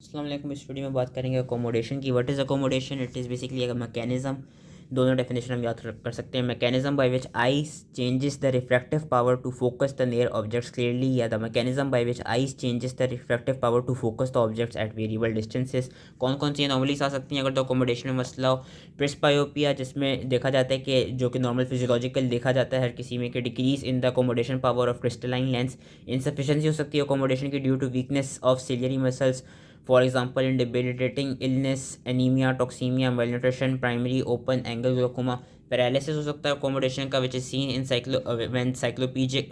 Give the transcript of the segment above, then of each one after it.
अस्सलाम वालेकुम। इस वीडियो में बात करेंगे अकोमोडेशन की। What is accommodation? It is basically एक मैकेनिज्म। दोनों डेफिनेशन हम याद कर सकते हैं। Mechanism by which eyes changes the refractive power to focus the near objects clearly, या the mechanism by which eyes changes the refractive power to focus the objects at variable distances. कौन कौन सी anomalies आ सकती हैं अगर तो accommodation में मसला हो? प्रिस्बायोपिया, जिसमें देखा जाता है कि जो कि नॉर्मल फिजियोलॉजिकल देखा जाता है हर किसी में, कि decrease in the accommodation power of crystalline lens. Insufficiency हो सकती है अकोमोडेशन की due to weakness of ciliary muscles, for example in debilitating illness, anemia, toxemia, malnutrition, primary open angle glaucoma. Paralysis हो सकता है अकोमोडेशन का, which is seen in when cycloplegic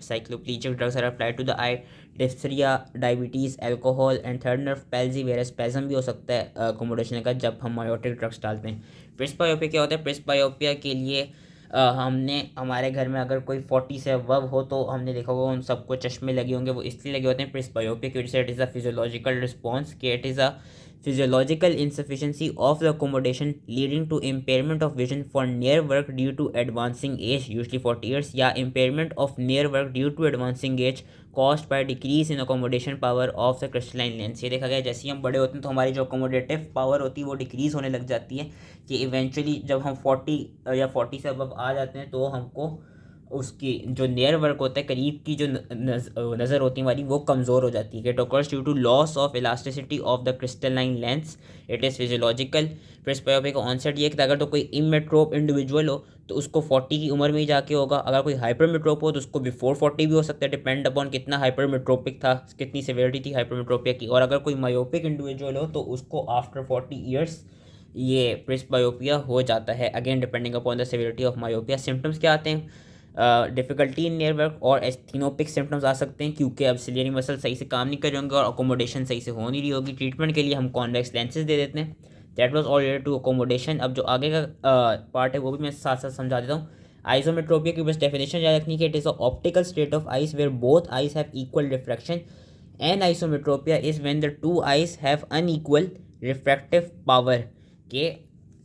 drugs are applied to the eye. Diphtheria, diabetes, alcohol and third nerve palsy where spasm भी हो सकता है accommodation का जब हम मायोटिक ड्रग्स डालते हैं। प्रिस्बायोपिया क्या होता है? प्रिस्बायोपिया के लिए हमने हमारे घर में अगर कोई 40 से अबव हो तो हमने देखा होगा उन सबको चश्मे लगे होंगे। वो इसलिए लगे होते हैं प्रिस्बायोपिया की वजह से। It is a physiological response कि it is a physiological insufficiency of the accommodation leading to impairment of vision for near work due to advancing age, usually 40 years, या impairment of near work due to advancing age caused by decrease in accommodation power of the crystalline lens। ये देखा गया जैसे ही हम बड़े होते हैं तो हमारी जो अकोमोडेटिव पावर होती है वो डिक्रीज होने लग जाती है, कि इवेंचुअली जब हम 40 या 40 से अब आ जाते हैं तो हमको उसकी जो नियर वर्क होता है, करीब की जो नज़र होती है हमारी, वो कमज़ोर हो जाती है। It occurs due to loss of elasticity of the crystalline lens. It is physiological. Presbyopia का ऑनसेट ये कि अगर तो कोई इमेट्रोप इंडिविजुअल हो तो उसको 40 की उम्र में ही जाके होगा। अगर कोई हाइपरमेट्रोप हो तो उसको बिफोर 40 भी हो सकता है, डिपेंड अपॉन कितना हाइपरमेट्रोपिक था, कितनी सेवेरिटी थी हाइपरमेट्रोपिया की। और अगर कोई मायोपिक इंडिविजुअल हो तो उसको आफ्टर 40 ईयर्स ये प्रिस्बायोपिया हो जाता है, again depending upon the severity of myopia. Symptoms क्या आते हैं? डिफ़िकल्टी इन नियर वर्क और एस्थेनोपिक सिम्टम्स आ सकते हैं, क्योंकि अब सिलियरी मसल सही से काम नहीं कर रहे होंगे और अकोमोडेशन सही से हो नहीं रही होगी। ट्रीटमेंट के लिए हम कॉन्वेक्स लेंसेज दे देते हैं। That was all related to accommodation. अब जो आगे का पार्ट है वो भी मैं साथ साथ समझा देता हूँ। आइसोमेट्रोपिया की बस डेफिनेशन याद रखनी कि it is a optical state of eyes where both eyes have equal refraction. Anisometropia is when the two eyes have unequal refractive power. के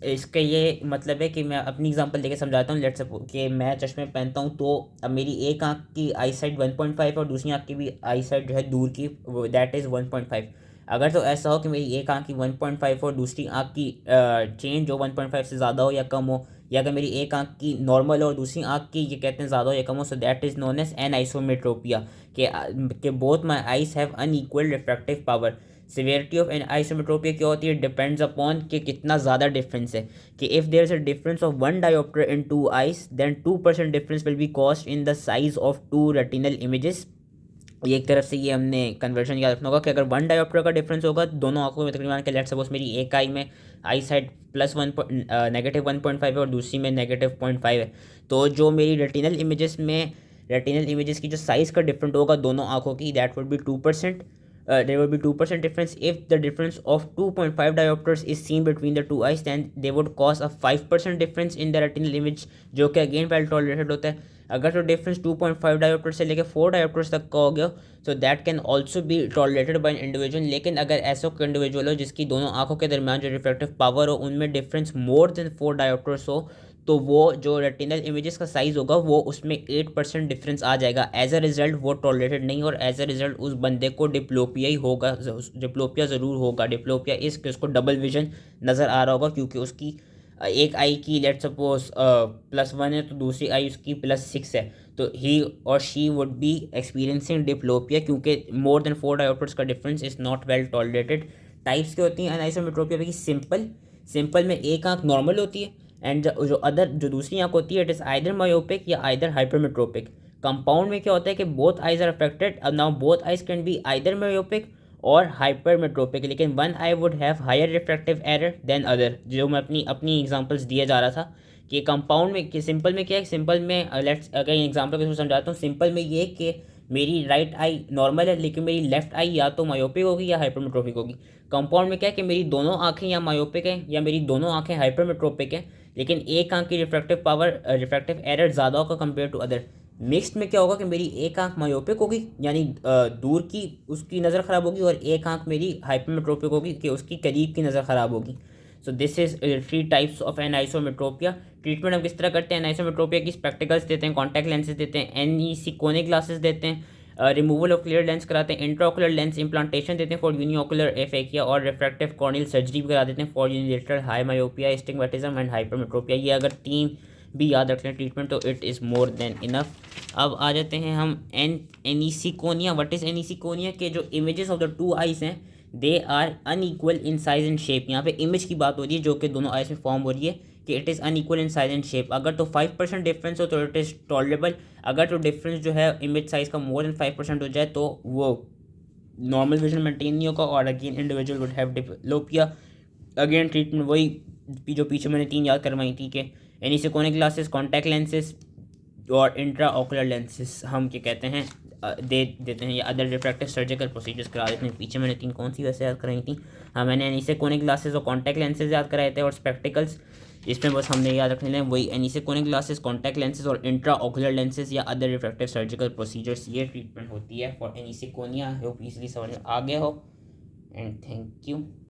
इसका ये मतलब है कि मैं अपनी एग्जांपल देके समझाता हूँ। लेट्स सपोज कि मैं चश्मे पहनता हूँ तो अब मेरी एक आँख की आई साइड 1.5 और दूसरी आँख की भी आई साइड जो है दूर की, दैट इज़ 1.5। अगर तो ऐसा हो कि मेरी एक आँख की 1.5 और दूसरी आँख की चेंज हो 1.5 से ज़्यादा हो या कम हो, या अगर मेरी एक आँख की नॉर्मल हो और दूसरी आँख की ये कहते हैं ज़्यादा हो या कम हो, so that is known as an isometropia. के both my eyes have unequal refractive power. Severity of an isometropia क्या होती है? डिपेंड्स अपॉन कि कितना ज़्यादा डिफरेंस है। कि if there is a difference of 1 dioptre in 2 eyes then 2% difference will be cost in the size of 2 retinal images. ये एक तरफ से ये हमने कन्वर्जन याद रखना होगा कि अगर 1 डायोप्टर का डिफरेंस होगा दोनों आंखों में तकरीबन के, लेट्स सपोज मेरी एक आई में आई साइड -1.5 है और दूसरी में -0.5 है, तो जो मेरी रेटिनल इमेजेस की जो साइज़ का डिफरेंट होगा दोनों आंखों की, that would be 2%। There will be 2% difference. If the difference of 2.5 diopters is seen between the two eyes, then they would cause a 5% difference in the retinal image, जो कि again well tolerated होता है। अगर तो difference 2.5 dioptre से लेकर 4 dioptres तक का हो गया, so that can also be tolerated by individual. लेकिन अगर ऐसा कोई इंडिविजुअल हो जिसकी दोनों आंखों के दरमियान जो रिफ्रैक्टिव पावर हो उनमें डिफरेंस मोर देन 4 डायोप्टर्स हो, तो वो जो रेटिनल इमेजेस का साइज़ होगा वो उसमें 8% डिफरेंस आ जाएगा। एज अ रिजल्ट वो टॉलरेटेड नहीं, और एज अ रिजल्ट उस बंदे को डिप्लोपिया ही होगा, डिप्लोपिया ज़रूर होगा। डिप्लोपिया इस उसको डबल विजन नज़र आ रहा होगा, क्योंकि उसकी एक आई की लेट सपोज +1 है तो दूसरी आई उसकी +6 है, तो ही और she would be experiencing diplopia, क्योंकि मोर देन 4 डायोप्टर्स का difference is not well tolerated. Types क्या होती हैं एनाइसोमेट्रोपिया की? सिंपल में एक आंख नॉर्मल होती है, एंड जो दूसरी आंख होती है इट इज़ आइदर मायोपिक या आइदर हाइपरमेट्रोपिक। कंपाउंड में क्या होता है कि बोथ आइज आर अफेक्टेड। अब now both eyes can be either myopic और हाइपरमेट्रोपिक, लेकिन one eye would have higher refractive error than other. जो मैं अपनी एग्जांपल्स दिया जा रहा था कि कंपाउंड में, कि सिंपल में क्या है, सिंपल में लेट्स अगर एग्जांपल के थ्रू समझाता हूँ। सिंपल में ये कि मेरी राइट आई नॉर्मल है लेकिन मेरी लेफ्ट आई या तो मायोपिक होगी या हाइपरमेट्रोपिक होगी। कंपाउंड में क्या है कि मेरी दोनों आंखें या मायोपिक हैं या मेरी दोनों आंखें हाइपरमेट्रोपिक हैं, लेकिन एक आंख की रिफ्रैक्टिव एरर ज़्यादा होगा कंपेयर टू अदर। मिक्स्ड में क्या होगा कि मेरी एक आंख मायोपिक होगी यानी दूर की उसकी नज़र ख़राब होगी, और एक आंख मेरी हाइपरमेट्रोपिक होगी कि उसकी करीब की नज़र ख़राब होगी। So this is 3 types of anisometropia. Treatment हम किस तरह करते हैं? एनाइसोमेट्रोपिया की स्पेक्टिकल्स देते हैं, कॉन्टैक्ट लेंसेज देते हैं, NEC कोने ग्लासेस देते हैं, रिमूवल ऑफ क्लियर लेंस कराते हैं, इंट्राओकुलर लेंस इंप्लांटेशन देते हैं फॉर यूनिओकुलर एफेकिया और रिफ्रैक्टिव कॉर्नियल सर्जरी भी करा देते हैं for unilateral high myopia, astigmatism and hypermetropia. ये अगर 3 भी याद रख लें ट्रीटमेंट तो it is more than enough. अब आ जाते हैं हम एनिसिकोनिया। व्हाट इज़ एनिसिकोनिया के जो इमेजेस ऑफ द 2 आइज़ हैं they are unequal in size and shape. यहाँ पे इमेज की बात हो रही है जो कि दोनों आइज़ में फॉर्म हो रही है कि it is unequal in size and shape. अगर तो 5% डिफरेंस हो तो इट इज़ टॉलरेबल, अगर तो डिफरेंस जो है इमेज साइज का मोर देन 5% हो जाए तो वो नॉर्मल विजन मेंटेन नहीं होगा और again individual would have diplopia. Again treatment वही जो पीछे मैंने 3 याद करवाई थी कि एनिसिकोनिक ग्लासेस, कॉन्टैक्ट लेंसेज और इंट्रा ऑकुलर लेंसेज हम क्या कहते हैं दे देते हैं या अदर रिफ्रैक्टिव सर्जिकल प्रोसीजर्स करा देते हैं। पीछे मैंने 3 कौन सी वैसे याद कराई थी, हाँ मैंने एनिसिकोनिक ग्लासेस और कॉन्टैक्ट लेंसेज याद कराए थे और स्पेक्टिकल्स। इसमें बस हमने याद रखने हैं वही एनिसिकोनिक ग्लासेस, कॉन्टैक्ट लेंसेज और इंट्रा ऑकुलर लेंसेज या अदर रिफ्रैक्टिव सर्जिकल प्रोसीजर्स। ये ट्रीटमेंट होती है फॉर एनिसिकोनिया। होप इजीली समझ में आ गया हो एंड थैंक यू।